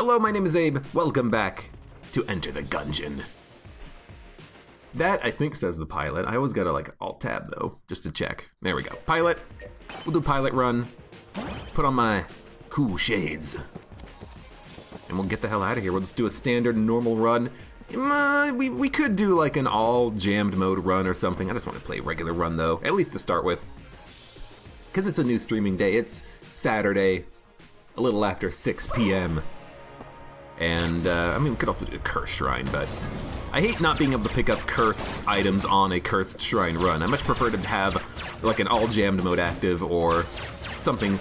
Hello, my name is Abe. Welcome back to Enter the Gungeon. That, I think, says the pilot. I always gotta, like, Alt-Tab, though, just to check. There we go. Pilot. We'll do pilot run. Put on my cool shades. And we'll get the hell out of here. We'll just do a standard, normal run. We could do, like, an all-jammed mode run or something. I just want to play a regular run, though, at least to start with. Because it's a new streaming day. It's Saturday, a little after 6 p.m. And, I mean, we could also do a cursed shrine, but I hate not being able to pick up cursed items on a cursed shrine run. I much prefer to have, like, an all-jammed mode active or something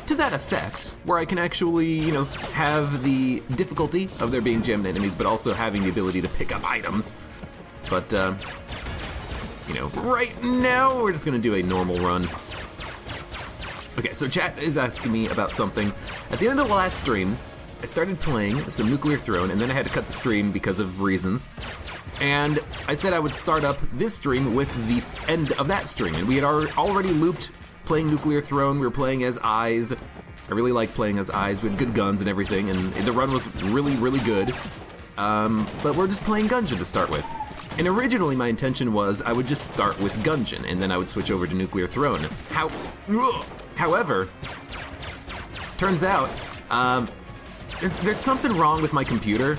to that effect, where I can actually, you know, have the difficulty of there being jammed enemies, but also having the ability to pick up items. But, you know, right now, we're just gonna do a normal run. Okay, so chat is asking me about something. At the end of the last stream, I started playing some Nuclear Throne, and then I had to cut the stream because of reasons. And I said I would start up this stream with the end of that stream, and we had already looped playing Nuclear Throne. We were playing as Eyes. I really liked playing as Eyes. We had good guns and everything, and the run was really, really good. But we're just playing Gungeon to start with. And originally my intention was I would just start with Gungeon, and then I would switch over to Nuclear Throne. However, turns out, there's something wrong with my computer,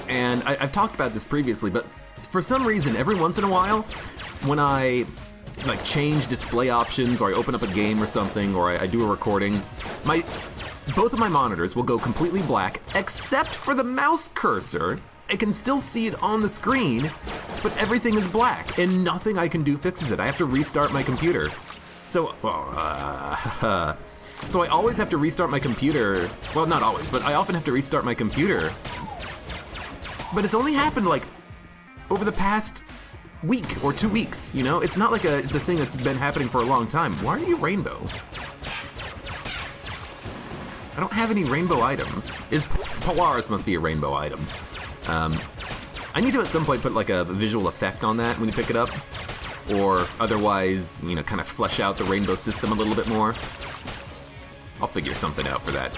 and I've talked about this previously, but for some reason, every once in a while, when I like change display options, or I open up a game or something, or I do a recording, both of my monitors will go completely black, except for the mouse cursor. I can still see it on the screen, but everything is black, and nothing I can do fixes it. I have to restart my computer. So, so I always have to restart my computer. Well, not always, but I often have to restart my computer. But it's only happened, like, over the past week or 2 weeks, you know? It's not like it's a thing that's been happening for a long time. Why are you rainbow? I don't have any rainbow items. Polaris must be a rainbow item. I need to at some point put, like, a visual effect on that when you pick it up. Or otherwise, you know, kind of flesh out the rainbow system a little bit more. I'll figure something out for that.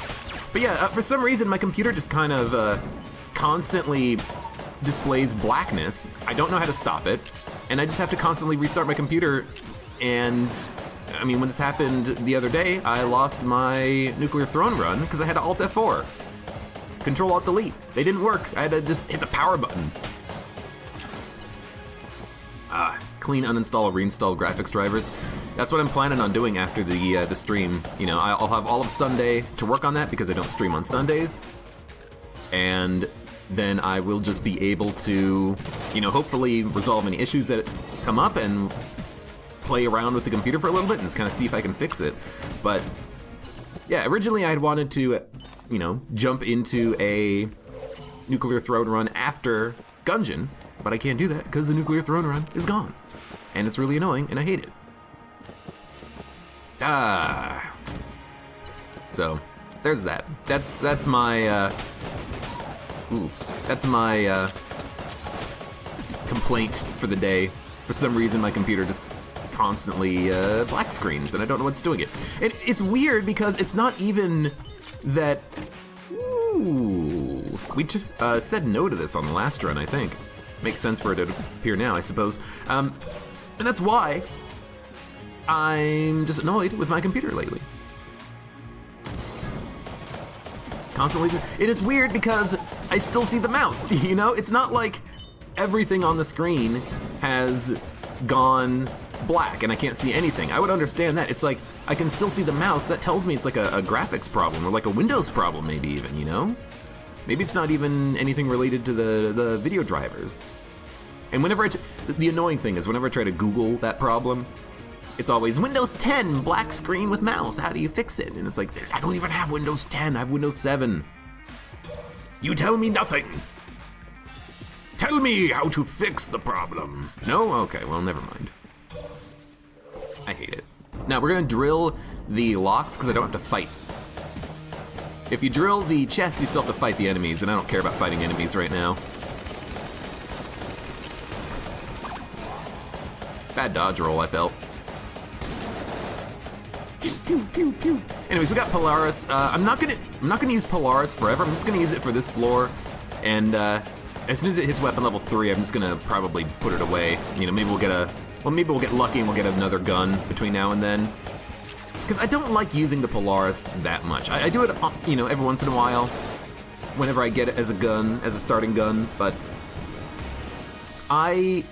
But yeah, for some reason, my computer just kind of constantly displays blackness. I don't know how to stop it, and I just have to constantly restart my computer. And, I mean, when this happened the other day, I lost my Nuclear Throne run because I had to Alt F4. Control Alt Delete. They didn't work. I had to just hit the power button. Clean, uninstall, reinstall graphics drivers. That's what I'm planning on doing after the stream. You know, I'll have all of Sunday to work on that because I don't stream on Sundays. And then I will just be able to, you know, hopefully resolve any issues that come up and play around with the computer for a little bit and just kind of see if I can fix it. But yeah, originally I had wanted to, you know, jump into a Nuclear Throne run after Gungeon, but I can't do that because the Nuclear Throne run is gone. And it's really annoying, and I hate it. So, there's that. That's my, that's my, complaint for the day. For some reason, my computer just constantly, black screens, and I don't know what's doing it. It's weird because it's not even that... Ooh. We said no to this on the last run, I think. Makes sense for it to appear now, I suppose. And that's why I'm just annoyed with my computer lately. Constantly it is weird because I still see the mouse, you know? It's not like everything on the screen has gone black and I can't see anything. I would understand that. It's like, I can still see the mouse. That tells me it's like a graphics problem or like a Windows problem maybe even, you know? Maybe it's not even anything related to the video drivers. And whenever the annoying thing is, whenever I try to Google that problem, it's always Windows 10, black screen with mouse, how do you fix it? And it's like, I don't even have Windows 10, I have Windows 7. You tell me nothing. Tell me how to fix the problem. No? Okay, well, never mind. I hate it. Now, we're gonna drill the locks, because I don't have to fight. If you drill the chest, you still have to fight the enemies, and I don't care about fighting enemies right now. Bad dodge roll, I felt. Pew, pew, pew, pew. Anyways, we got Polaris. I'm not gonna use Polaris forever. I'm just gonna use it for this floor, and as soon as it hits weapon level 3, I'm just gonna probably put it away. You know, maybe we'll get lucky and we'll get another gun between now and then. Because I don't like using the Polaris that much. I do it, you know, every once in a while, whenever I get it as a gun, as a starting gun. But I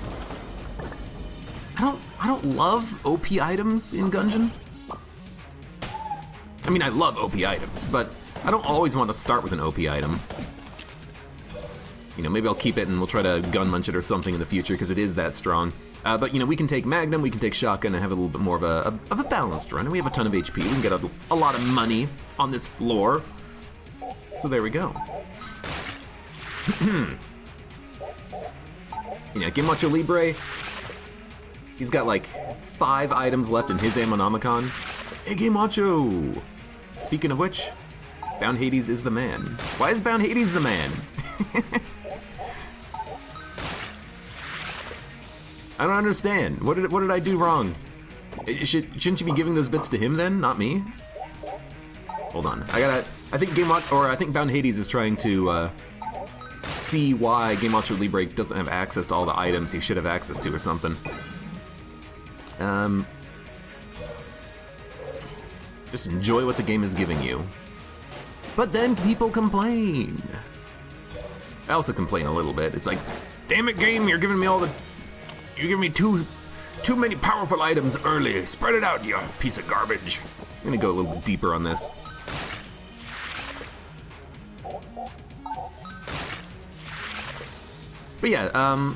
don't love OP items in Gungeon. I mean, I love OP items, but I don't always want to start with an OP item. You know, maybe I'll keep it and we'll try to gun munch it or something in the future because it is that strong. But you know, we can take Magnum, we can take Shotgun, and have a little bit more of a balanced run. And we have a ton of HP. We can get a lot of money on this floor. So there we go. You know, Gemacho Libre. He's got like 5 items left in his Ammonomicon. Hey, Gemacho! Speaking of which, Bound Hades is the man. Why is Bound Hades the man? I don't understand. What did I do wrong? Shouldn't you be giving those bits to him then, not me? Hold on. I think Bound Hades is trying to see why Gemacho Libre doesn't have access to all the items he should have access to or something. Just enjoy what the game is giving you. But then people complain. I also complain a little bit. It's like, damn it, game, you're giving me too many powerful items early. Spread it out, you piece of garbage. I'm gonna go a little bit deeper on this. But yeah,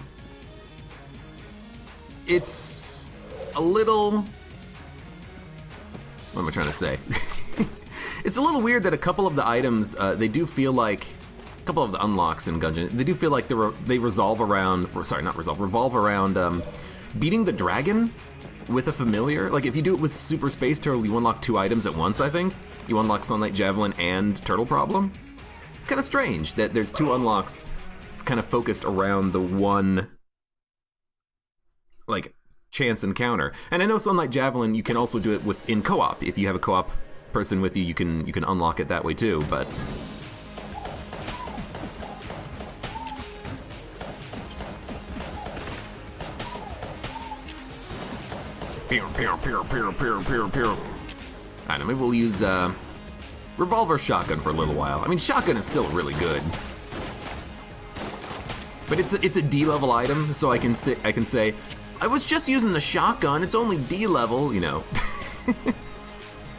it's a little... What am I trying to say? It's a little weird that a couple of the items, they do feel like... A couple of the unlocks in Gungeon, they do feel like they revolve around beating the dragon with a familiar. Like, if you do it with Super Space Turtle, you unlock 2 items at once, I think. You unlock Sunlight Javelin and Turtle Problem. It's kind of strange that there's 2 unlocks kind of focused around the one, like, chance encounter. And I know Sunlight Javelin, you can also do it in co-op. If you have a co-op person with you, you can unlock it that way too, but... Pew, pew, pew, pew, pew, pew, pew. I don't know, maybe we'll use Revolver Shotgun for a little while. I mean, Shotgun is still really good. But it's a D level item, so I can say, I was just using the shotgun, it's only D level, you know.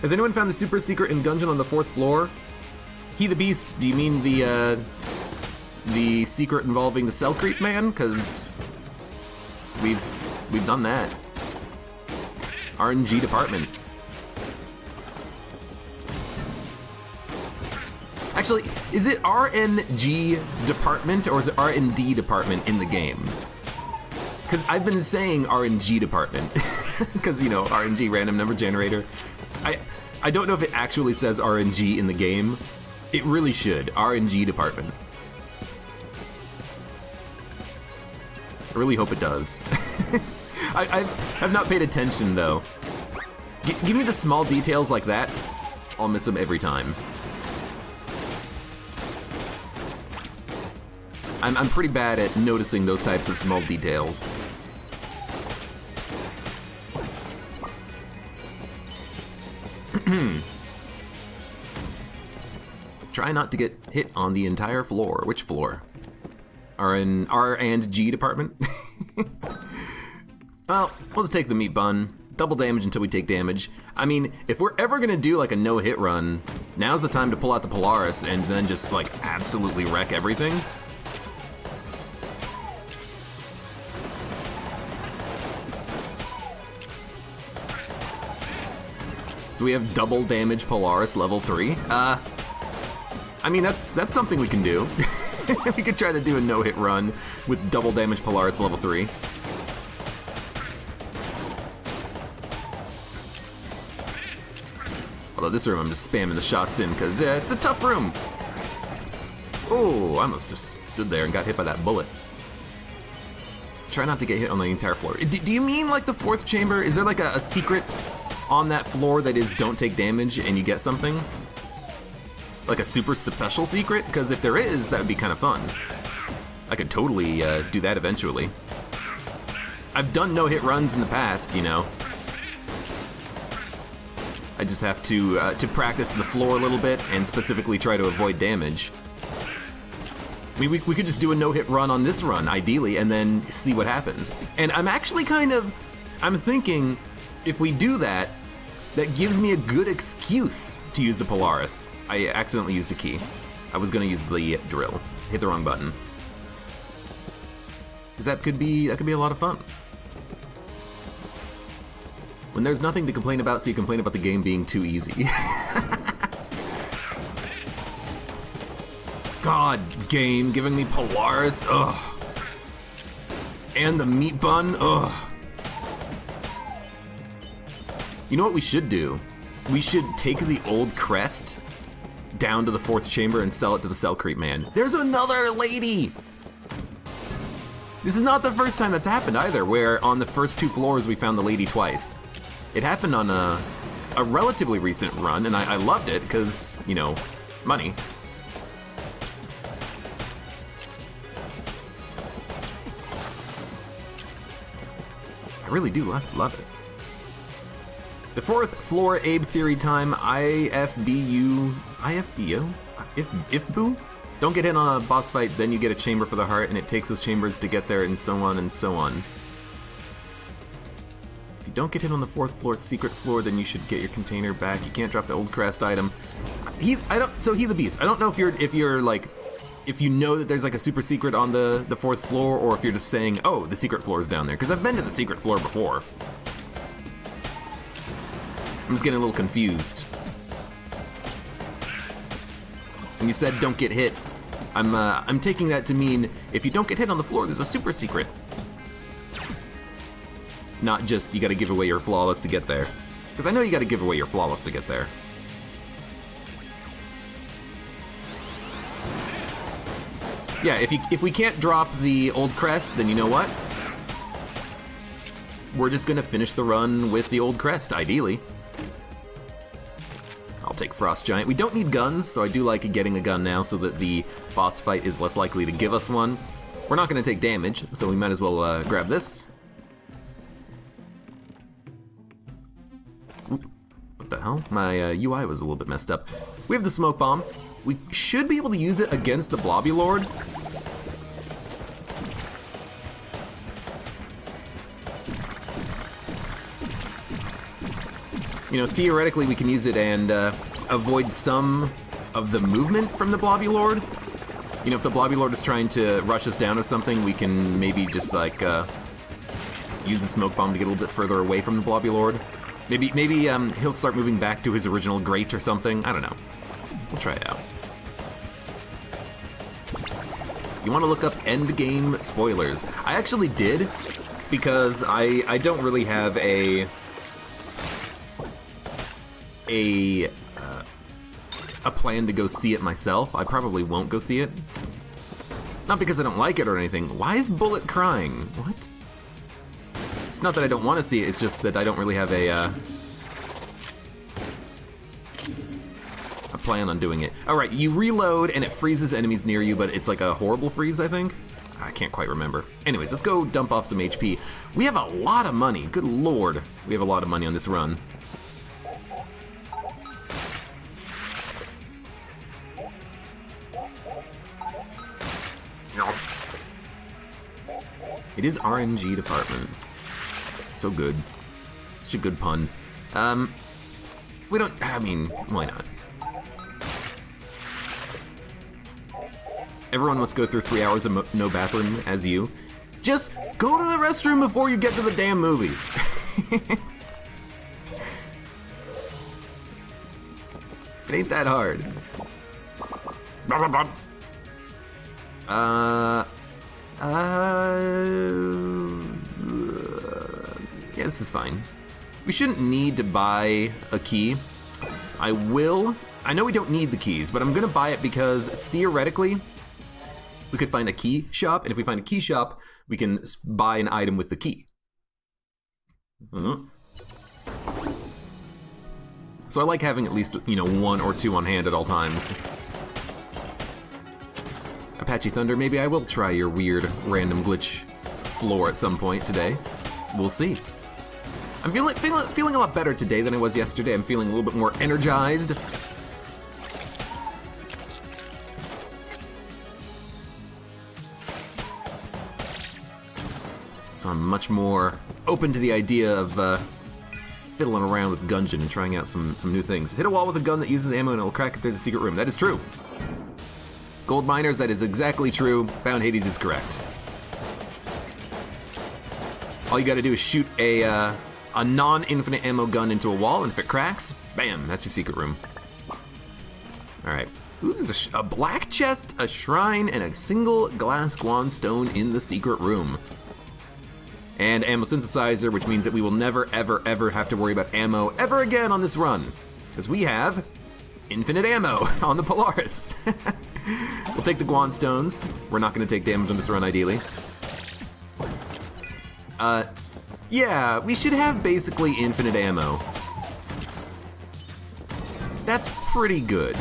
Has anyone found the super secret in Gungeon on the 4th floor? He the Beast, do you mean the secret involving the Cell Creep Man? Because we've done that. RNG department. Actually, is it RNG department or is it R&D department in the game? Because I've been saying RNG department. Because, you know, RNG, random number generator. I don't know if it actually says RNG in the game. It really should. RNG department. I really hope it does. I've not paid attention, though. Give me the small details like that. I'll miss them every time. I'm pretty bad at noticing those types of small details. Try not to get hit on the entire floor. Which floor? R and G department? Well, we'll just take the meat bun. Double damage until we take damage. I mean, if we're ever gonna do like a no-hit run, now's the time to pull out the Polaris and then just like absolutely wreck everything. So we have double damage Polaris level 3. I mean, that's something we can do. We could try to do a no-hit run with double damage Polaris level 3. Although this room I'm just spamming the shots in because it's a tough room. Oh, I almost just stood there and got hit by that bullet. Try not to get hit on the entire floor. Do you mean like the 4th chamber? Is there like a secret on that floor that is don't take damage and you get something? Like a super special secret? Because if there is, that would be kind of fun. I could totally do that eventually. I've done no-hit runs in the past, you know. I just have to practice the floor a little bit and specifically try to avoid damage. I mean, we could just do a no-hit run on this run, ideally, and then see what happens. And I'm actually I'm thinking, if we do that, that gives me a good excuse to use the Polaris. I accidentally used a key. I was gonna use the drill. Hit the wrong button. Because that could be a lot of fun. When there's nothing to complain about, so you complain about the game being too easy. God, game, giving me Polaris, ugh. And the meat bun, ugh. You know what we should do? We should take the old crest down to the 4th chamber and sell it to the Cell Creep Man. There's another lady! This is not the first time that's happened either, where on the first 2 floors we found the lady twice. It happened on a relatively recent run, and I loved it, because, you know, money. I really do love it. The 4th floor Abe theory time, IFBU, IFBO? Don't get hit on a boss fight, then you get a chamber for the heart, and it takes those chambers to get there, and so on and so on. If you don't get hit on the 4th floor secret floor, then you should get your container back. You can't drop the old crest item. So he the beast. I don't know if you're like, if you know that there's like a super secret on the 4th floor, or if you're just saying, oh, the secret floor is down there, because I've been to the secret floor before. I'm just getting a little confused. When you said don't get hit, I'm taking that to mean if you don't get hit on the floor, there's a super secret. Not just you gotta give away your flawless to get there. Because I know you gotta give away your flawless to get there. Yeah, if we can't drop the old crest, then you know what? We're just gonna finish the run with the old crest, ideally. I'll take Frost Giant. We don't need guns, so I do like getting a gun now so that the boss fight is less likely to give us one. We're not gonna take damage, so we might as well grab this. Oop, what the hell? My UI was a little bit messed up. We have the Smoke Bomb. We should be able to use it against the Blobby Lord. You know, theoretically we can use it and avoid some of the movement from the Blobby Lord. You know, if the Blobby Lord is trying to rush us down or something, we can maybe just like use the Smoke Bomb to get a little bit further away from the Blobby Lord. Maybe he'll start moving back to his original grate or something. I don't know. We'll try it out. You want to look up end game spoilers. I actually did, because I don't really have a plan to go see it myself. I probably won't go see it. Not because I don't like it or anything. Why is Bullet crying? What? It's not that I don't want to see it, it's just that I don't really have a plan on doing it. Alright, you reload and it freezes enemies near you, but it's like a horrible freeze, I think? I can't quite remember. Anyways, let's go dump off some HP. We have a lot of money. Good lord. We have a lot of money on this run. It is RNG department. So good. Such a good pun. We don't, I mean, why not? Everyone must go through 3 hours of no bathroom as you. Just go to the restroom before you get to the damn movie. It ain't that hard. Yeah, this is fine. We shouldn't need to buy a key. I know we don't need the keys, but I'm gonna buy it because theoretically, we could find a key shop, and if we find a key shop, we can buy an item with the key. So I like having at least, you know, 1 or 2 on hand at all times. Apache Thunder, maybe I will try your weird random glitch floor at some point today. We'll see. I'm feeling a lot better today than I was yesterday. I'm feeling a little bit more energized. So I'm much more open to the idea of fiddling around with Gungeon and trying out some new things. Hit a wall with a gun that uses ammo and it'll crack if there's a secret room. That is true. Gold miners, that is exactly true. Bound Hades is correct. All you gotta do is shoot a non-infinite ammo gun into a wall, and if it cracks, bam, that's your secret room. Alright. Ooh, this is a black chest, a shrine, and a single glass guan stone in the secret room. And ammo synthesizer, which means that we will never, ever, ever have to worry about ammo ever again on this run. Because we have infinite ammo on the Polaris. We'll take the guan stones. We're not going to take damage on this run, ideally. Yeah, we should have basically infinite ammo. That's pretty good.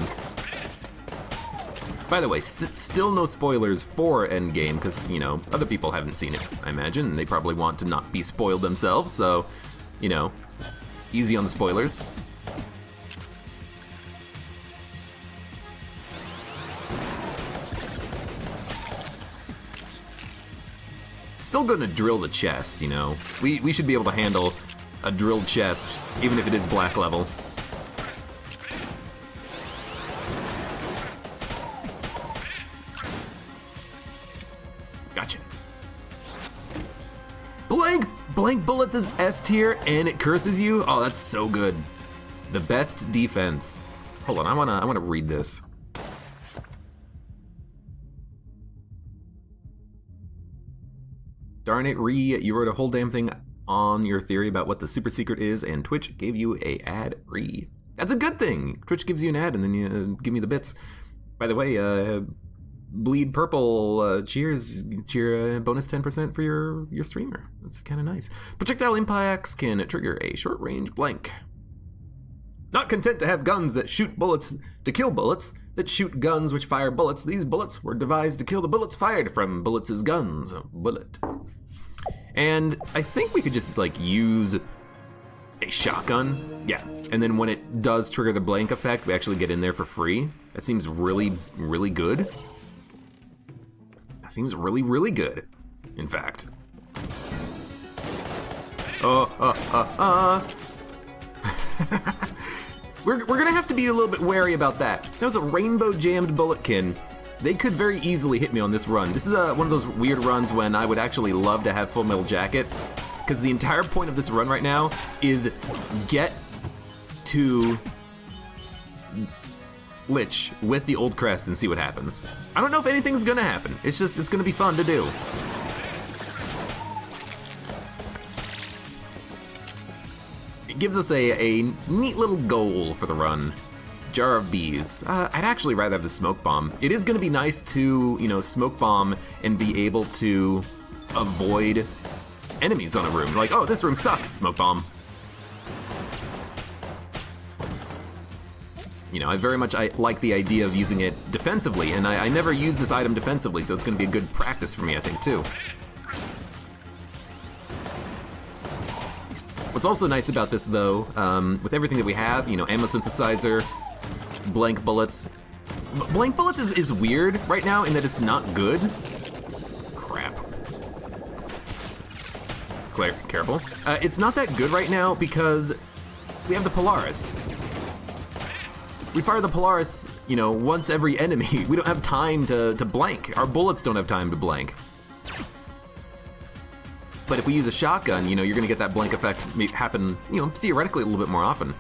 By the way, still no spoilers for Endgame, because, you know, other people haven't seen it, I imagine, and they probably want to not be spoiled themselves, so, you know, easy on the spoilers. Still gonna drill the chest, you know. We should be able to handle a drilled chest, even if it is black level. Gotcha. Blank bullets is S tier and it curses you? Oh, that's so good. The best defense. Hold on, I wanna read this. Darn it, you wrote a whole damn thing on your theory about what the super secret is, and Twitch gave you a ad, That's a good thing! Twitch gives you an ad, and then you give me the bits. By the way, Bleed Purple, cheer bonus 10% for your streamer. That's kind of nice. Projectile impacts can trigger a short-range blank. Not content to have guns that shoot bullets to kill bullets, that shoot guns which fire bullets, these bullets were devised to kill the bullets fired from bullets' guns. Bullet. And I think we could just, like, use a shotgun. Yeah. And then when it does trigger the blank effect, we actually get in there for free. That seems really, really good. That seems really, really good, in fact. We're gonna have to be a little bit wary about that. That was a rainbow jammed bulletkin. They could very easily hit me on this run. This is one of those weird runs when I would actually love to have Full Metal Jacket, because the entire point of this run right now is get to Lich with the old crest and see what happens. I don't know if anything's gonna happen. It's gonna be fun to do. It gives us a neat little goal for the run. Jar of bees. I'd actually rather have the smoke bomb. It is gonna be nice to, you know, smoke bomb and be able to avoid enemies on a room. Like, oh, this room sucks, smoke bomb. You know, I like the idea of using it defensively, and I never use this item defensively, so it's gonna be a good practice for me, I think, too. What's also nice about this, though, with everything that we have, you know, ammo synthesizer, blank bullets. Blank bullets is weird right now in that it's not good. Crap. Careful. It's not that good right now because we have the Polaris. We fire the Polaris, you know, once every enemy. We don't have time to blank. Our bullets don't have time to blank. But if we use a shotgun, you know, you're gonna get that blank effect happen, you know, theoretically a little bit more often.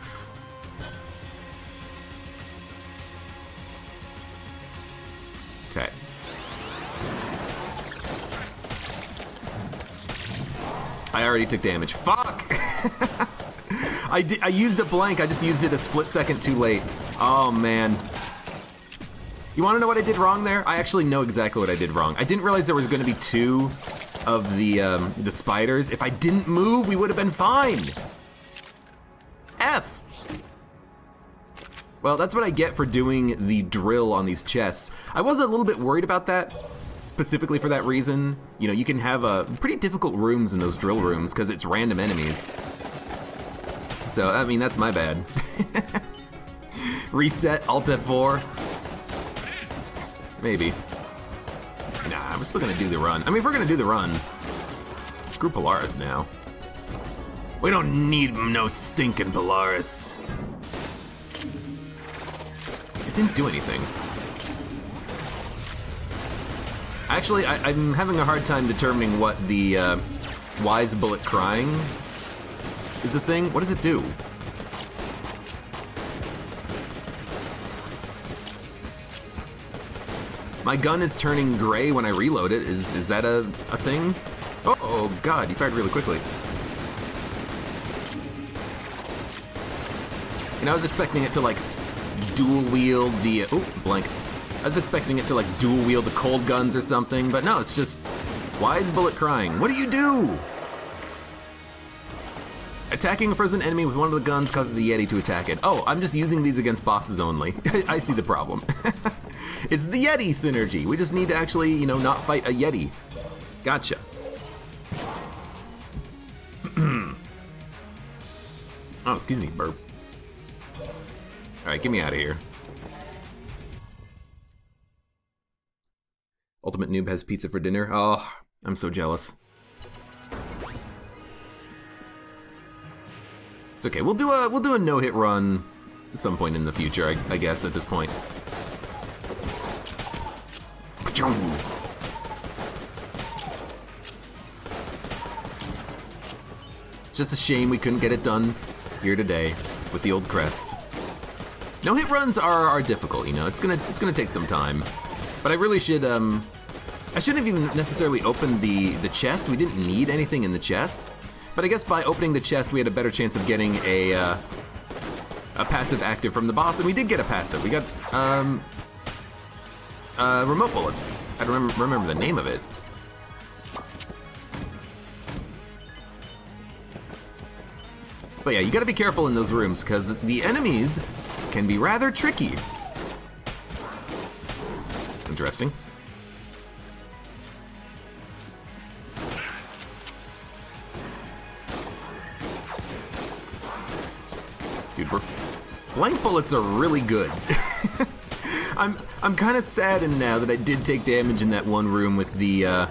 Okay. I already took damage. Fuck! I used a blank, I just used it a split second too late. Oh, man. You wanna know what I did wrong there? I actually know exactly what I did wrong. I didn't realize there was gonna be two of the spiders. If I didn't move, we would have been fine. F. Well, that's what I get for doing the drill on these chests. I was a little bit worried about that, specifically for that reason. You know, you can have pretty difficult rooms in those drill rooms because it's random enemies. So, I mean, that's my bad. Reset, Alt F4. Maybe. Nah, I'm still gonna do the run. I mean, if we're gonna do the run, screw Polaris now. We don't need no stinking Polaris. It didn't do anything. Actually, I'm having a hard time determining what the wise bullet crying is a thing. What does it do? My gun is turning gray when I reload it. Is that a thing? Oh god, you fired really quickly. And I was expecting it to like dual wield the blank. I was expecting it to like dual wield the cold guns or something, but no, it's just wise bullet crying. What do you do? Attacking a frozen enemy with one of the guns causes a Yeti to attack it. Oh, I'm just using these against bosses only. I see the problem. It's the Yeti synergy. We just need to actually, you know, not fight a Yeti. Gotcha. Oh, excuse me, burp. Alright, get me out of here. Ultimate Noob has pizza for dinner. Oh, I'm so jealous. It's okay. We'll do a no-hit run at some point in the future, I guess, at this point. It's just a shame we couldn't get it done here today with the old crest. No-hit runs are difficult, you know. It's gonna take some time. But I really should I shouldn't have even necessarily opened the chest. We didn't need anything in the chest. But I guess by opening the chest, we had a better chance of getting a passive active from the boss, and we did get a passive. We got remote bullets. I don't remember the name of it. But yeah, you gotta be careful in those rooms, because the enemies can be rather tricky. Interesting. Dude, blank bullets are really good. I'm kind of saddened now that I did take damage in that one room with the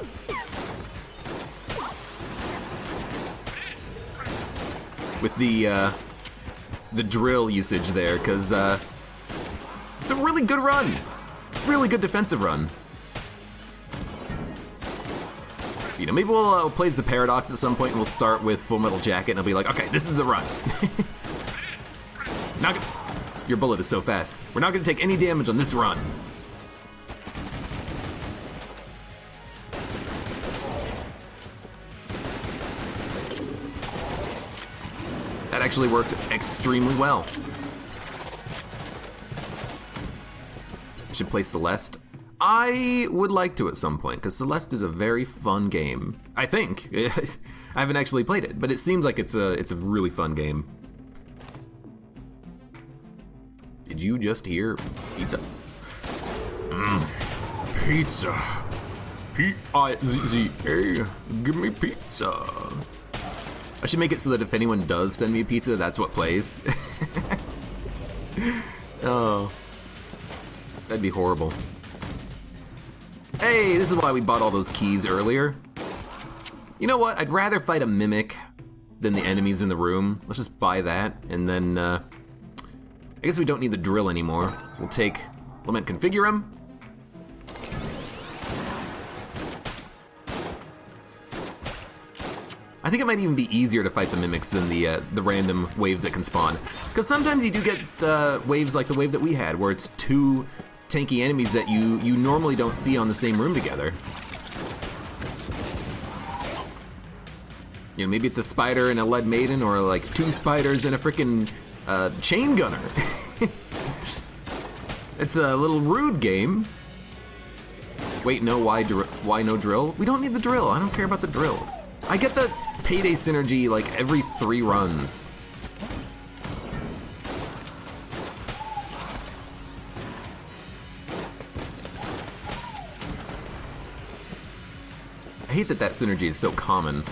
drill usage there, because it's a really good run. Really good defensive run. You know, maybe we'll play as the Paradox at some point, and we'll start with Full Metal Jacket, and I'll be like, okay, this is the run. Your bullet is so fast. We're not gonna take any damage on this run. That actually worked extremely well. I should play Celeste. I would like to at some point, because Celeste is a very fun game. I think. I haven't actually played it, but it seems like it's a really fun game. Did you just hear pizza? Pizza. P-I-Z-Z-A. Give me pizza. I should make it so that if anyone does send me pizza, that's what plays. Oh. That'd be horrible. Hey, this is why we bought all those keys earlier. You know what? I'd rather fight a mimic than the enemies in the room. Let's just buy that, and then, I guess we don't need the drill anymore. So we'll take Lament Configurum. I think it might even be easier to fight the mimics than the random waves that can spawn. Because sometimes you do get waves like the wave that we had, where it's two tanky enemies that you normally don't see on the same room together. You know, maybe it's a spider and a lead maiden, or like two spiders and a frickin' chain gunner. It's a little rude game. Wait, no, why no drill? We don't need the drill. I don't care about the drill. I get the payday synergy like every 3 runs. I hate that that synergy is so common.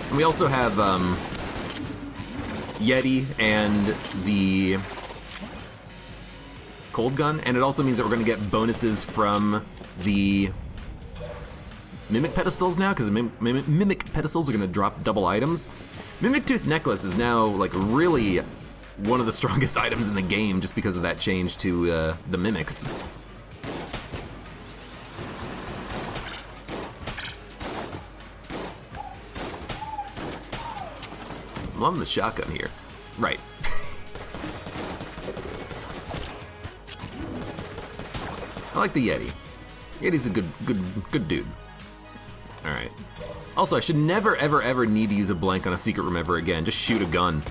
And we also have Yeti and the Cold Gun, and it also means that we're going to get bonuses from the Mimic Pedestals now, because Mimic Pedestals are going to drop double items. Mimic Tooth Necklace is now, like, really one of the strongest items in the game just because of that change to the Mimics. I'm loving the shotgun here. Right. I like the Yeti. Yeti's a good dude. Alright. Also, I should never, ever, ever need to use a blank on a secret room ever again. Just shoot a gun.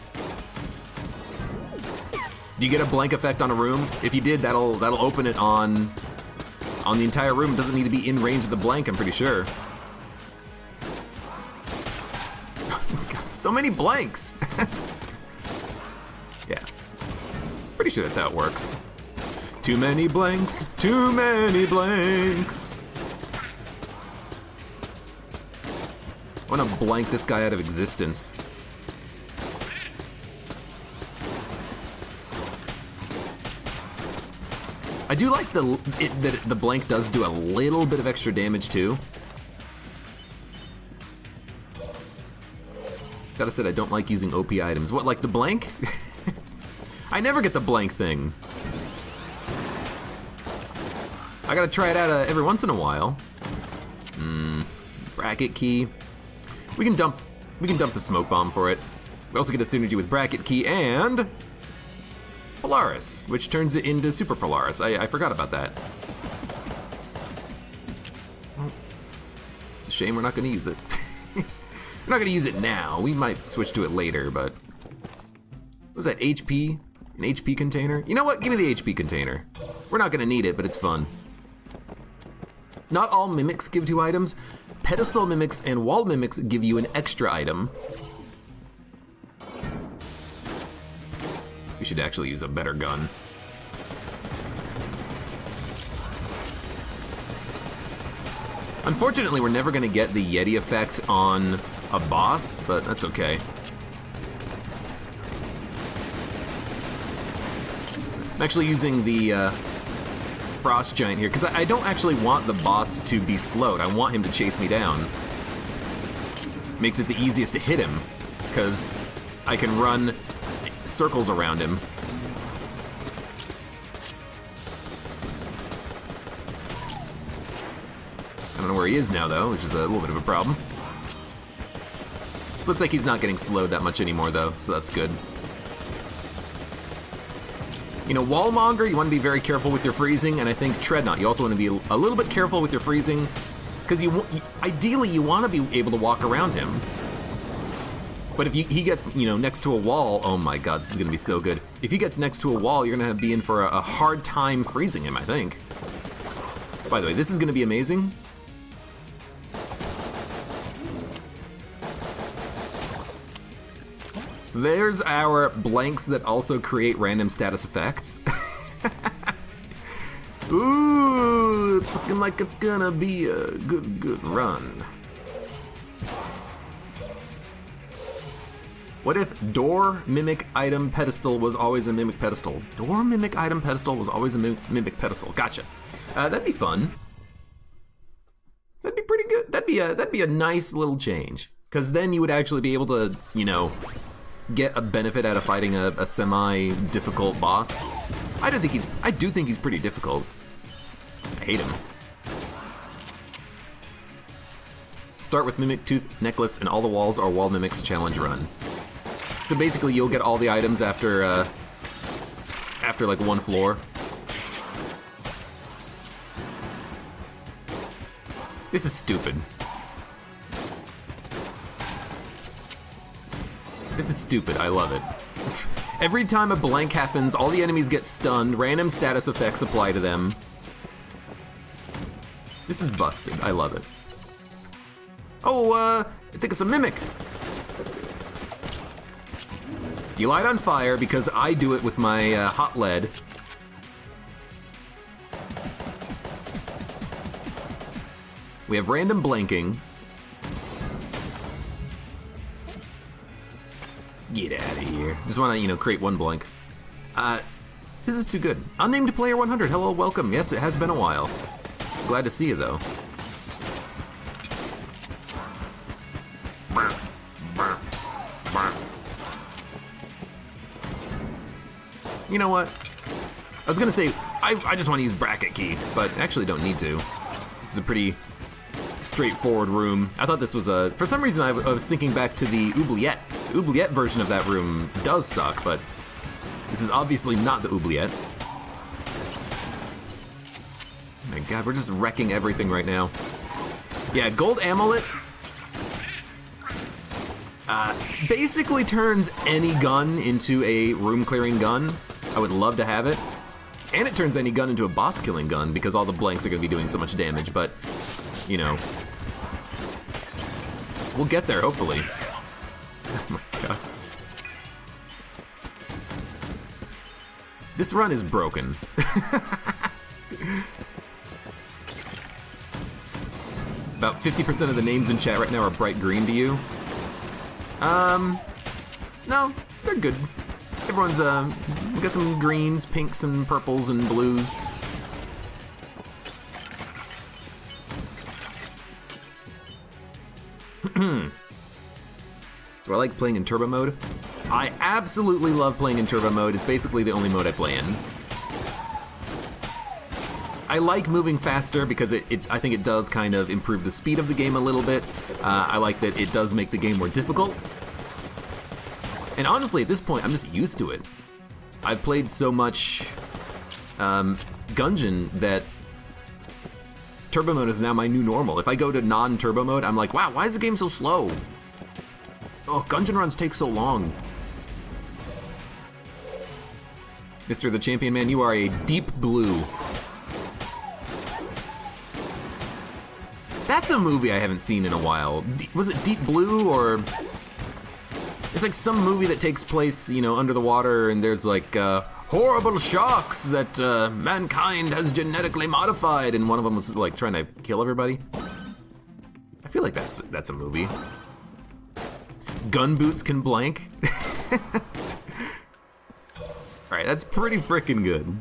Do you get a blank effect on a room? If you did, that'll open it on the entire room. It doesn't need to be in range of the blank, I'm pretty sure. God, so many blanks! Yeah. Pretty sure that's how it works. Too many blanks, too many blanks. I want to blank this guy out of existence. I do like that the blank does do a little bit of extra damage too. Gotta say, I don't like using OP items. What, like the blank? I never get the blank thing. I gotta try it out every once in a while. Bracket key. We can dump the smoke bomb for it. We also get a synergy with bracket key and Polaris, which turns it into Super Polaris. I forgot about that. Well, it's a shame we're not gonna use it. We're not gonna use it now. We might switch to it later, but what was that, HP? An HP container? You know what? Give me the HP container. We're not gonna need it, but it's fun. Not all mimics give 2 items. Pedestal mimics and wall mimics give you an extra item. We should actually use a better gun. Unfortunately, we're never gonna get the Yeti effect on a boss, but that's okay. I'm actually using the Frost Giant here, because I don't actually want the boss to be slowed. I want him to chase me down. Makes it the easiest to hit him, because I can run circles around him. I don't know where he is now, though, which is a little bit of a problem. Looks like he's not getting slowed that much anymore, though, so that's good. You know, Wallmonger, you want to be very careful with your freezing, and I think Treadnought, you also want to be a little bit careful with your freezing, because ideally you want to be able to walk around him. But if he gets, you know, next to a wall, oh my god, this is going to be so good. If he gets next to a wall, you're going to be in for a hard time freezing him, I think. By the way, this is going to be amazing. So there's our blanks that also create random status effects. Ooh, it's looking like it's gonna be a good run. What if door mimic item pedestal was always a mimic pedestal? Door mimic item pedestal was always a mimic pedestal. Gotcha. That'd be fun. That'd be pretty good. That'd be a nice little change. Because then you would actually be able to, you know, get a benefit out of fighting a semi-difficult boss. I do think he's pretty difficult. I hate him. Start with Mimic Tooth Necklace and all the walls are wall mimics challenge run. So basically you'll get all the items after like one floor. This is stupid. This is stupid, I love it. Every time a blank happens, all the enemies get stunned, random status effects apply to them. This is busted, I love it. Oh, I think it's a mimic. You light on fire because I do it with my hot lead. We have random blanking. Get out of here. Just want to, you know, create one blank. This is too good. Unnamed player 100. Hello, welcome. Yes, it has been a while. Glad to see you, though. You know what? I was gonna say, I just want to use bracket key, but actually don't need to. This is a pretty straightforward room. I thought this was a... For some reason, I was thinking back to the oubliette. The oubliette version of that room does suck, but this is obviously not the oubliette. Oh my god, we're just wrecking everything right now. Yeah, gold amulet basically turns any gun into a room-clearing gun. I would love to have it. And it turns any gun into a boss-killing gun because all the blanks are going to be doing so much damage, but, you know. We'll get there, hopefully. Oh my god. This run is broken. About 50% of the names in chat right now are bright green to you. No, they're good. Everyone's, we got some greens, pinks, and purples, and blues. Do I like playing in turbo mode? I absolutely love playing in turbo mode. It's basically the only mode I play in. I like moving faster because I think it does kind of improve the speed of the game a little bit. I like that it does make the game more difficult. And honestly, at this point, I'm just used to it. I've played so much Gungeon that turbo mode is now my new normal. If I go to non-turbo mode, I'm like, wow, why is the game so slow? Oh, Gungeon runs take so long. Mr. the Champion Man, you are a deep blue. That's a movie I haven't seen in a while. Was it Deep Blue or... It's like some movie that takes place, you know, under the water, and there's like horrible sharks that mankind has genetically modified, and one of them was like trying to kill everybody. I feel like that's a movie. Gun boots can blank. Alright, that's pretty freaking good.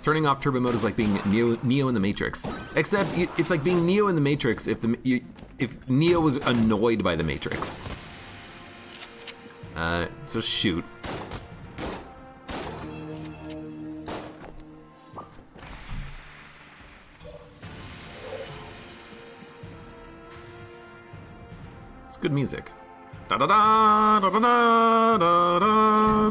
Turning off turbo mode is like being Neo in the Matrix. Except it's like being Neo in the Matrix if Neo was annoyed by the Matrix. So shoot. It's good music. Da da da da da da da.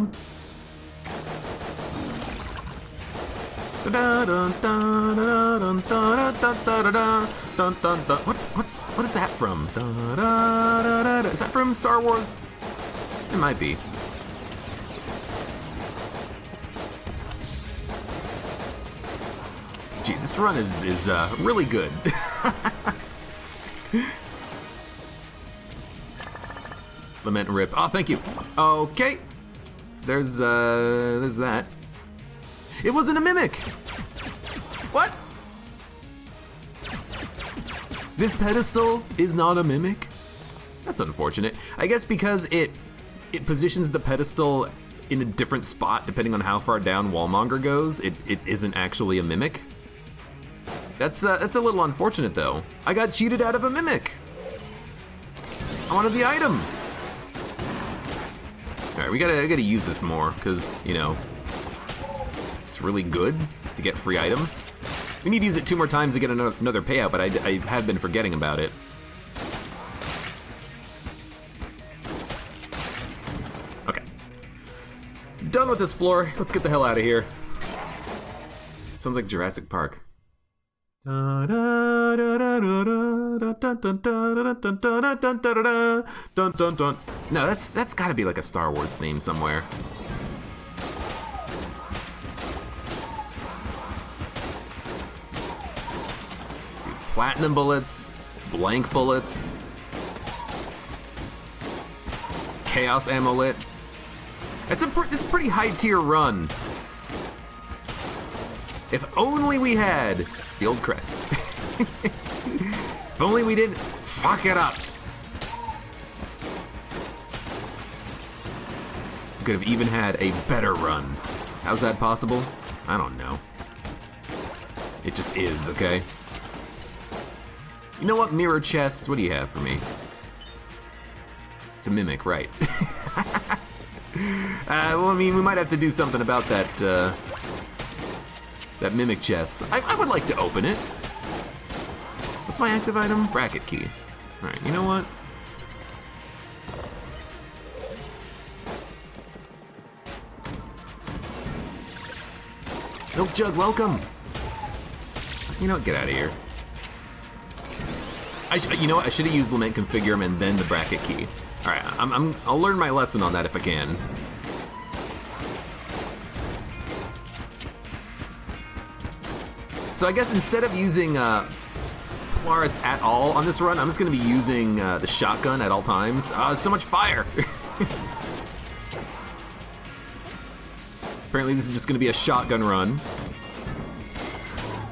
What is that from? Is that from Star Wars? It might be. Jeez, this run is really good. Lament and rip. Oh, thank you. Okay. There's that. It wasn't a mimic! What? This pedestal is not a mimic? That's unfortunate. I guess because it positions the pedestal in a different spot depending on how far down Wallmonger goes, it isn't actually a mimic. That's a little unfortunate though. I got cheated out of a mimic! I wanted the item! Alright, we gotta use this more, because, you know, really good to get free items. We need to use it 2 more times to get another payout, but I have been forgetting about it. Okay. Done with this floor. Let's get the hell out of here. Sounds like Jurassic Park. No, that's gotta be like a Star Wars theme somewhere. Platinum bullets, blank bullets, chaos amulet. It's a pretty high tier run. If only we had the old crest. If only we didn't fuck it up. Could have even had a better run. How's that possible? I don't know. It just is, okay? You know what, mirror chest, what do you have for me? It's a mimic, right? Well, I mean, we might have to do something about that, that mimic chest. I would like to open it. What's my active item? Bracket key. Alright, you know what? Milk Jug, welcome! You know what, get out of here. You know what, I should have used Lament Configurum and then the bracket key. Alright, I'll learn my lesson on that if I can. So I guess instead of using Polaris at all on this run, I'm just going to be using the shotgun at all times. So much fire! Apparently this is just going to be a shotgun run.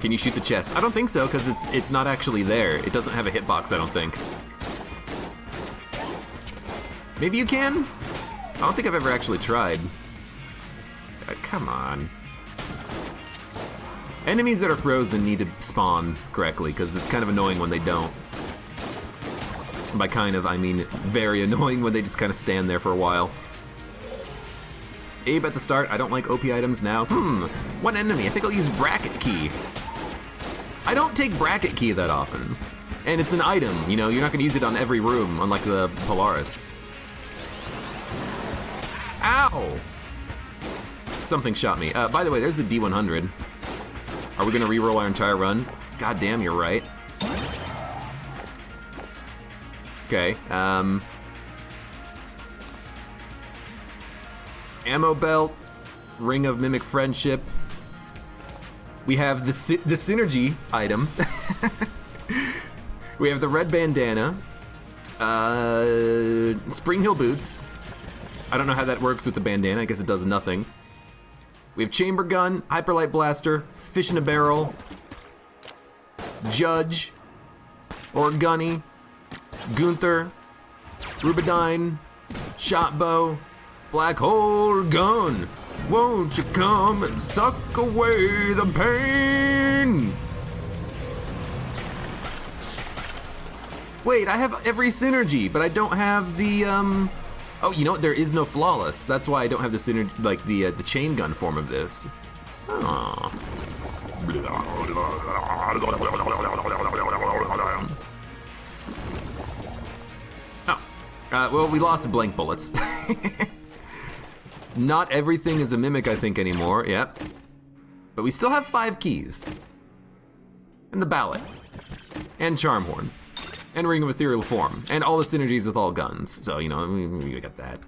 Can you shoot the chest? I don't think so, because it's not actually there. It doesn't have a hitbox, I don't think. Maybe you can? I don't think I've ever actually tried. Come on. Enemies that are frozen need to spawn correctly, because it's kind of annoying when they don't. And by kind of, I mean very annoying when they just kind of stand there for a while. Abe at the start, I don't like OP items now. One enemy, I think I'll use bracket key. I don't take bracket key that often. And it's an item, you know, you're not gonna use it on every room, unlike the Polaris. Ow! Something shot me. By the way, there's the D100. Are we gonna reroll our entire run? God damn, you're right. Okay, ammo belt, ring of mimic friendship. We have the synergy item. We have the red bandana, Spring Hill boots. I don't know how that works with the bandana. I guess it does nothing. We have chamber gun, hyperlight blaster, fish in a barrel, judge, or gunny, Gunther, Rubidine, shot bow, black hole gun. Won't you come and suck away the pain? Wait, I have every synergy, but I don't have the, Oh, you know what? There is no flawless. That's why I don't have the synergy, like the chain gun form of this. Oh. Well, we lost blank bullets. Not everything is a mimic, I think, anymore. Yep. But we still have 5 keys. And the ballot. And charm horn. And ring of ethereal form. And all the synergies with all guns. So, you know, we got that.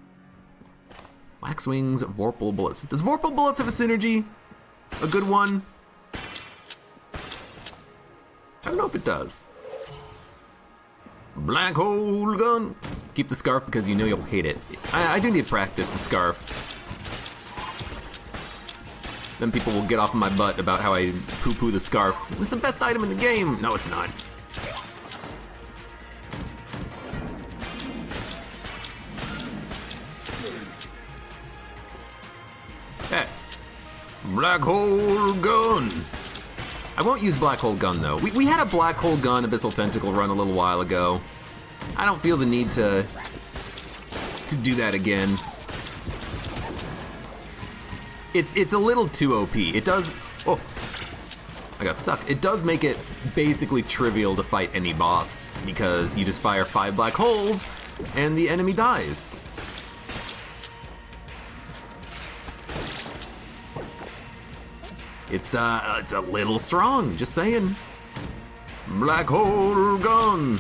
Wax wings, Vorpal bullets. Does Vorpal bullets have a synergy? A good one? I don't know if it does. Black hole gun. Keep the scarf because you know you'll hate it. I do need to practice the scarf. Then people will get off my butt about how I poo-poo the scarf. It's the best item in the game. No, it's not. Hey. Black hole gun. I won't use black hole gun though. We had a black hole gun Abyssal Tentacle run a little while ago. I don't feel the need to do that again. It's a little too OP. It does, oh, I got stuck. It does make it basically trivial to fight any boss because you just fire 5 black holes and the enemy dies. It's a little strong, just saying. Black hole gun.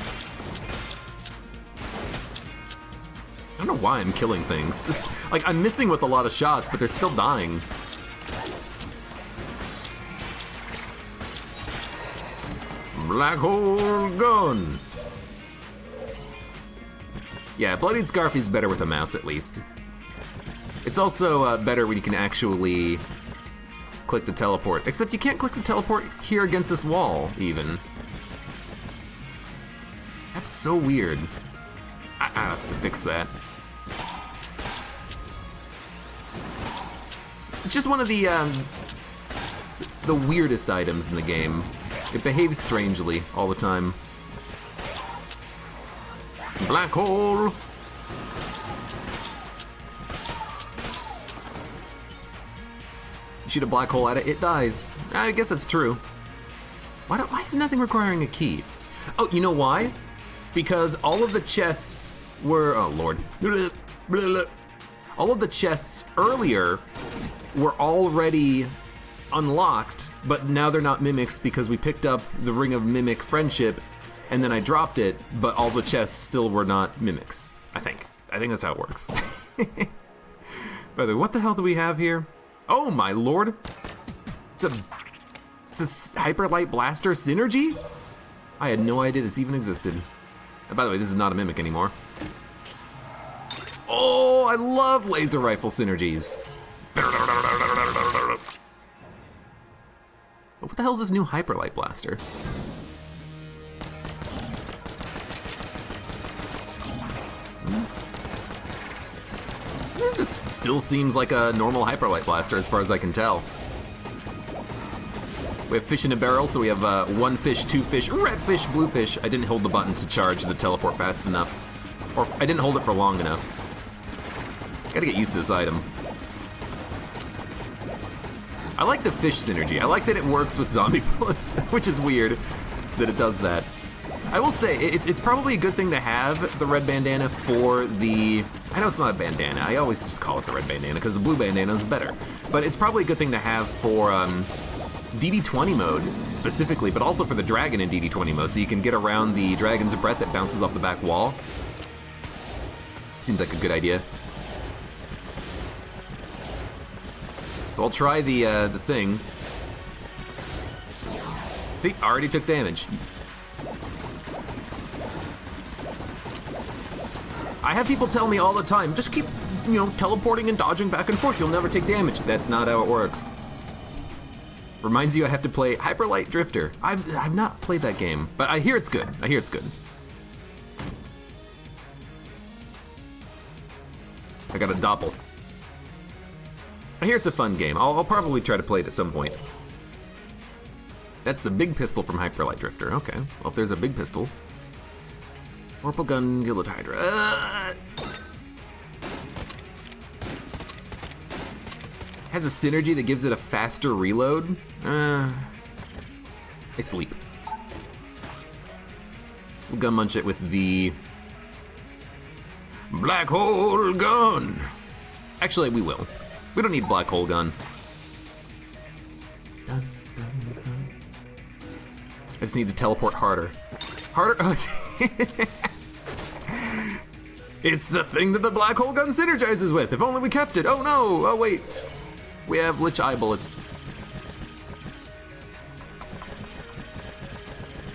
I don't know why I'm killing things. Like, I'm missing with a lot of shots, but they're still dying. Black hole gun. Yeah, Bloodied Scarf is better with a mouse, at least. It's also better when you can actually click the teleport. Except you can't click the teleport here against this wall, even. so weird. I have to fix that. It's just one of the weirdest items in the game. It behaves strangely all the time. Black hole! You shoot a black hole at it, it dies. I guess that's true. Why is nothing requiring a key? Oh, you know why? Because all of the chests were... Oh, Lord. All of the chests earlier were already unlocked, but now they're not mimics because we picked up the Ring of Mimic Friendship, and then I dropped it, but all the chests still were not mimics, I think. I think that's how it works. By the way, what the hell do we have here? Oh, my Lord. It's a Hyperlight Blaster synergy? I had no idea this even existed. And by the way, this is not a mimic anymore. Oh, I love laser rifle synergies. What the hell is this new Hyperlight Blaster? It just still seems like a normal Hyperlight Blaster as far as I can tell. We have fish in a barrel, so we have 1 fish, 2 fish, red fish, blue fish. I didn't hold the button to charge the teleport fast enough. Or I didn't hold it for long enough. Gotta get used to this item. I like the fish synergy. I like that it works with zombie bullets, which is weird that it does that. I will say, it's probably a good thing to have the red bandana for the... I know it's not a bandana. I always just call it the red bandana because the blue bandana is better. But it's probably a good thing to have for DD20 mode specifically, but also for the dragon in DD20 mode, so you can get around the dragon's breath that bounces off the back wall. Seems like a good idea. So I'll try the thing. See, already took damage. I have people tell me all the time, just keep, teleporting and dodging back and forth, you'll never take damage. That's not how it works. Reminds you I have to play Hyperlight Drifter. I've not played that game, but I hear it's good. I hear it's good. I got a doppel. I hear it's a fun game. I'll probably try to play it at some point. That's the big pistol from Hyperlight Drifter. Okay, well if there's a big pistol. Vorpal Gun, Gilded Hydra. Has a synergy that gives it a faster reload. I sleep. We'll gun munch it with the Black Hole Gun. Actually, we will. We don't need Black Hole Gun. I just need to teleport harder. Harder? It's the thing that the Black Hole Gun synergizes with. If only we kept it. Oh no, oh wait. We have Lich Eye bullets.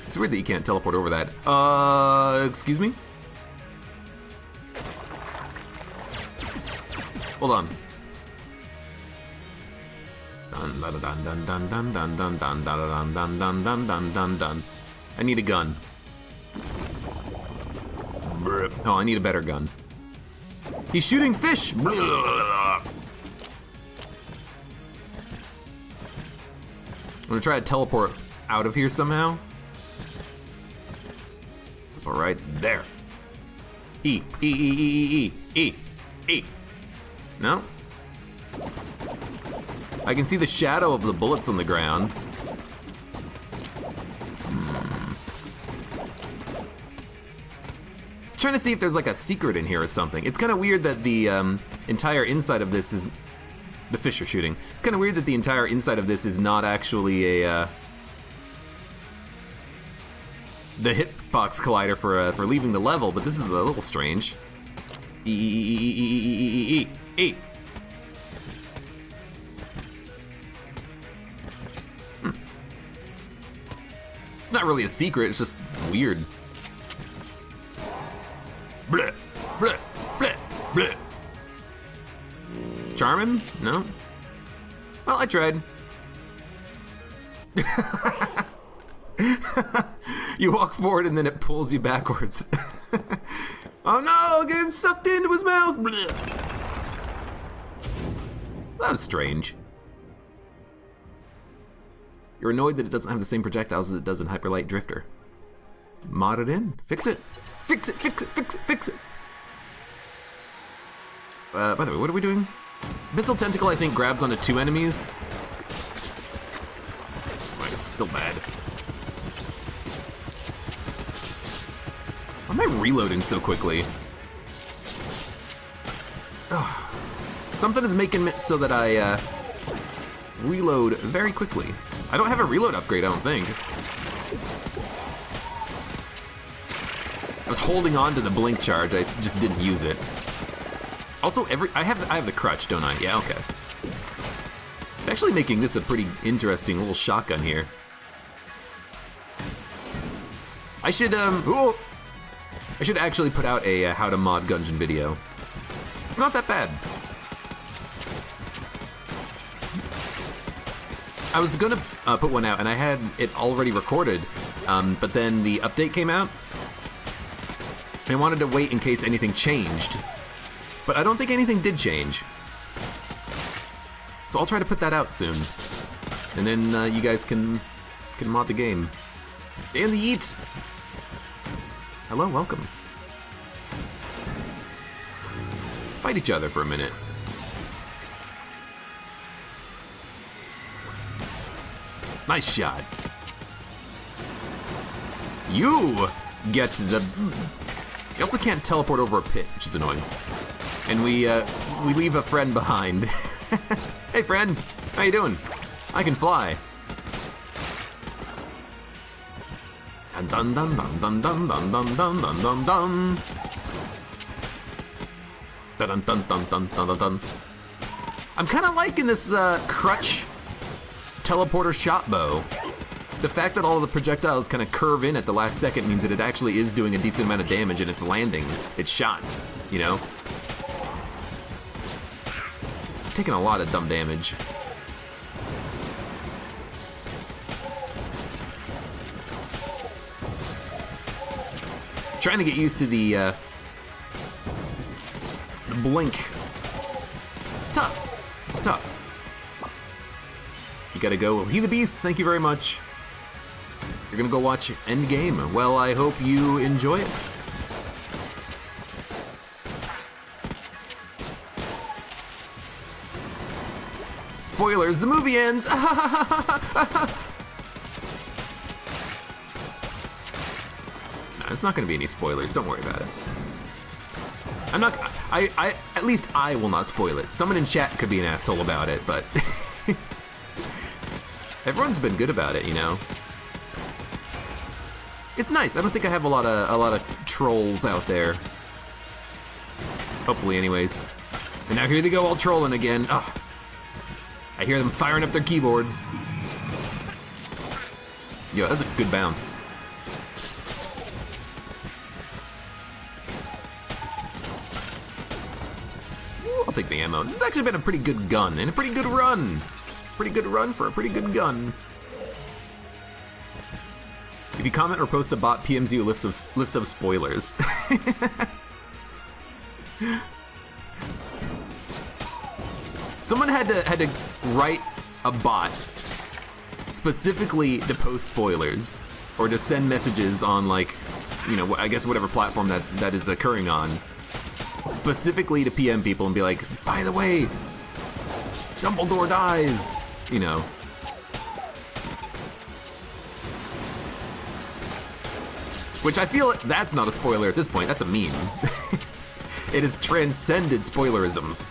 It's weird that you can't teleport over that. Excuse me? Hold on. Dun dun dun dun dun dun dun dun dun dun dun dun dun dun dun dun. I need a gun. Oh, I need a better gun. He's shooting fish! I'm gonna try to teleport out of here somehow. All right, there. E, E, E, E, E, E, E, E. No? I can see the shadow of the bullets on the ground. Trying to see if there's like a secret in here or something. It's kind of weird that the entire inside of this is... The fish are shooting. It's kind of weird that the entire inside of this is not actually a... the hitbox collider for leaving the level, but this is a little strange. E. It's not really a secret, it's just weird. Bleh, bleh, bleh, bleh. Charm him? No? Well, I tried. You walk forward and then it pulls you backwards. Oh no, getting sucked into his mouth. Blech. That was strange. You're annoyed that it doesn't have the same projectiles as it does in Hyperlight Drifter. Mod it in. Fix it. Fix it, fix it, fix it, fix it. By the way, what are we doing? Abyssal Tentacle, I think, grabs onto 2 enemies. Oh, it's still bad. Why am I reloading so quickly? Oh. Something is making it so that I reload very quickly. I don't have a reload upgrade, I don't think. I was holding on to the blink charge, I just didn't use it. Also, I have the crutch, don't I? Yeah, okay. It's actually making this a pretty interesting little shotgun here. I should actually put out a how to mod Gungeon video. It's not that bad. I was gonna put one out, and I had it already recorded, but then the update came out. I wanted to wait in case anything changed, but I don't think anything did change. So I'll try to put that out soon, and then you guys can mod the game. Dan the Yeet! Hello, welcome. Fight each other for a minute. Nice shot. You get the... You also can't teleport over a pit, which is annoying. And we leave a friend behind. Hey friend, how you doing? I can fly. Dun dun dun dun dun dun dun dun dun dun dun. Dun dun dun dun dun dun dun. I'm kind of liking this crutch teleporter shot bow. The fact that all of the projectiles kind of curve in at the last second means that it actually is doing a decent amount of damage and it's landing its shots, you know? It's taking a lot of dumb damage. Trying to get used to the blink. It's tough. It's tough. You gotta go. Well, He the Beast, thank you very much. You're gonna go watch Endgame. Well, I hope you enjoy it. Spoilers, the movie ends! No, it's not gonna be any spoilers, don't worry about it. I'm not, at least I will not spoil it. Someone in chat could be an asshole about it, but... Everyone's been good about it, you know? It's nice. I don't think I have a lot of trolls out there. Hopefully, anyways. And now here they go, all trolling again. Oh, I hear them firing up their keyboards. Yo, that's a good bounce. Ooh, I'll take the ammo. This has actually been a pretty good gun and a pretty good run. Pretty good run for a pretty good gun. If you comment or post a bot, PMs you a list of spoilers. Someone had to write a bot specifically to post spoilers or to send messages on, like, you know, I guess whatever platform that is occurring on, specifically to PM people and be like, by the way, Dumbledore dies, you know. Which I feel that's not a spoiler at this point, that's a meme. It has transcended spoilerisms.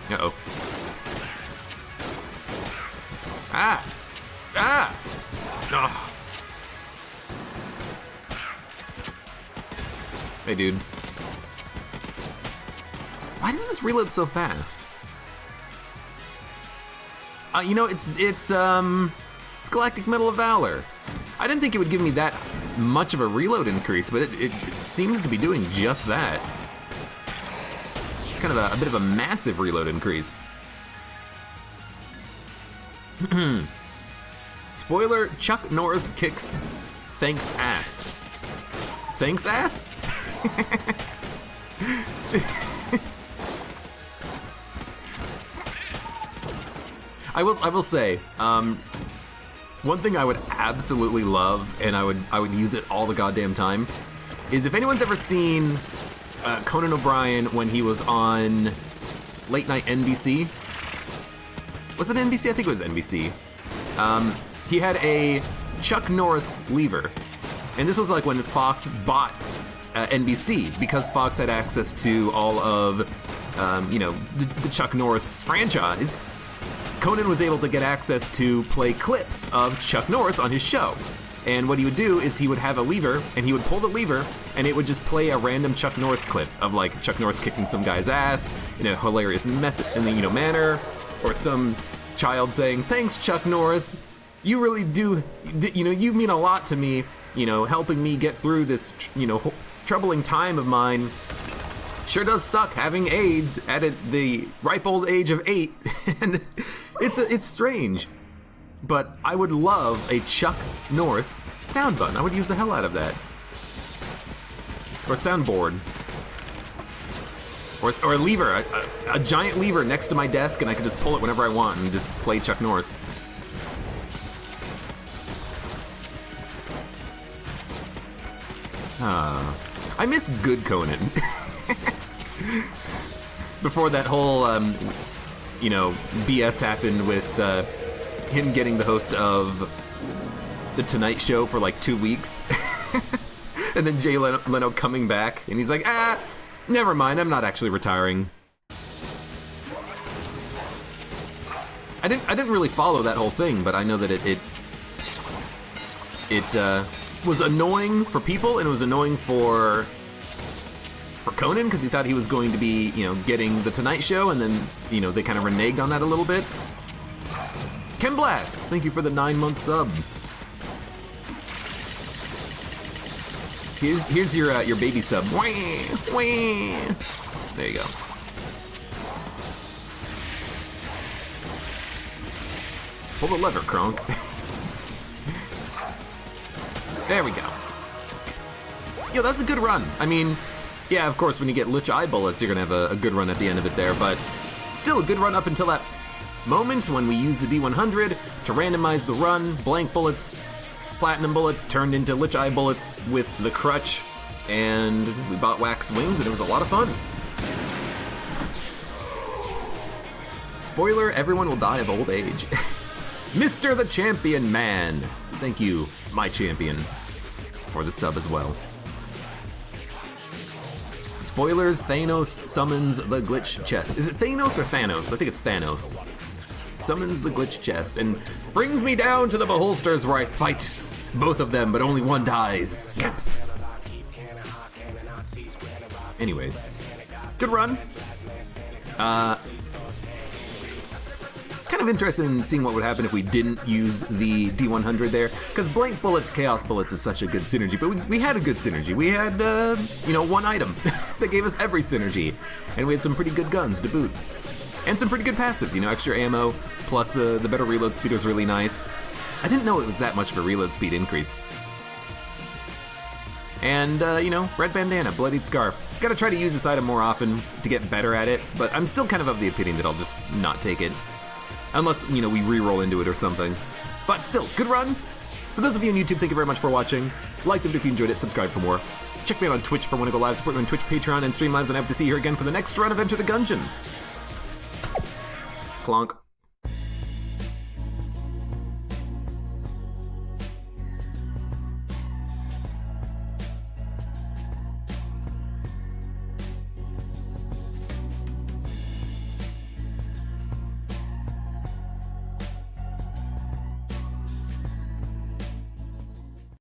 Uh-oh. Ah! Ah! Oh. Hey, dude. Why does this reload so fast? You know, it's Galactic Medal of Valor. I didn't think it would give me that much of a reload increase, but it seems to be doing just that. kind of a bit of a massive reload increase. Spoiler, Chuck Norris kicks thanks ass. Thanks ass? I will say, one thing I would absolutely love, and I would use it all the goddamn time, is if anyone's ever seen Conan O'Brien when he was on late night NBC. Was it NBC? I think it was NBC. He had a Chuck Norris lever, and this was like when Fox bought NBC, because Fox had access to all of, the Chuck Norris franchise. Conan was able to get access to play clips of Chuck Norris on his show. And what he would do is he would have a lever, and he would pull the lever, and it would just play a random Chuck Norris clip of, like, Chuck Norris kicking some guy's ass in a hilarious manner, or some child saying, "Thanks, Chuck Norris. You really do, you mean a lot to me, helping me get through this, troubling time of mine. Sure does suck having AIDS at the ripe old age of 8. And it's strange. But I would love a Chuck Norris sound button. I would use the hell out of that. Or soundboard. Or a lever, a giant lever next to my desk, and I could just pull it whenever I want and just play Chuck Norris. I miss good Conan. Before that whole, BS happened with him getting the host of The Tonight Show for like 2 weeks. And then Jay Leno coming back, and he's like, never mind, I'm not actually retiring. I didn't really follow that whole thing, but I know that it was annoying for people, and it was annoying for Conan, because he thought he was going to be, getting The Tonight Show, and then, they kind of reneged on that a little bit. Ken Blast, thank you for the 9-month sub. Here's your baby sub. Wah, wah. There you go. Pull the lever, Kronk. There we go. Yo, that's a good run. I mean, yeah, of course, when you get Lich Eye bullets, you're gonna have a good run at the end of it there, but still a good run up until that moment when we use the D100 to randomize the run. Blank bullets, platinum bullets turned into Lich Eye bullets with the crutch, and we bought wax wings, and it was a lot of fun. Spoiler, everyone will die of old age. Mr. the Champion Man. Thank you, my champion, for the sub as well. Spoilers, Thanos summons the glitch chest. Is it Thanos or Thanos? I think it's Thanos. Summons the glitch chest and brings me down to the beholsters where I fight both of them, but only one dies. Anyways, good run. Kind of interested in seeing what would happen if we didn't use the D100 there, because blank bullets, chaos bullets is such a good synergy, but we had a good synergy. We had, one item that gave us every synergy, and we had some pretty good guns to boot. And some pretty good passives, extra ammo, plus the better reload speed was really nice. I didn't know it was that much of a reload speed increase. And, red bandana, bloodied scarf. Gotta try to use this item more often to get better at it, but I'm still kind of the opinion that I'll just not take it. Unless, we re-roll into it or something. But still, good run. For those of you on YouTube, thank you very much for watching. Like the video if you enjoyed it, subscribe for more. Check me out on Twitch for when I go live, support me on Twitch, Patreon, and stream lives, and I hope to see you here again for the next run of Enter the Gungeon. Clonk.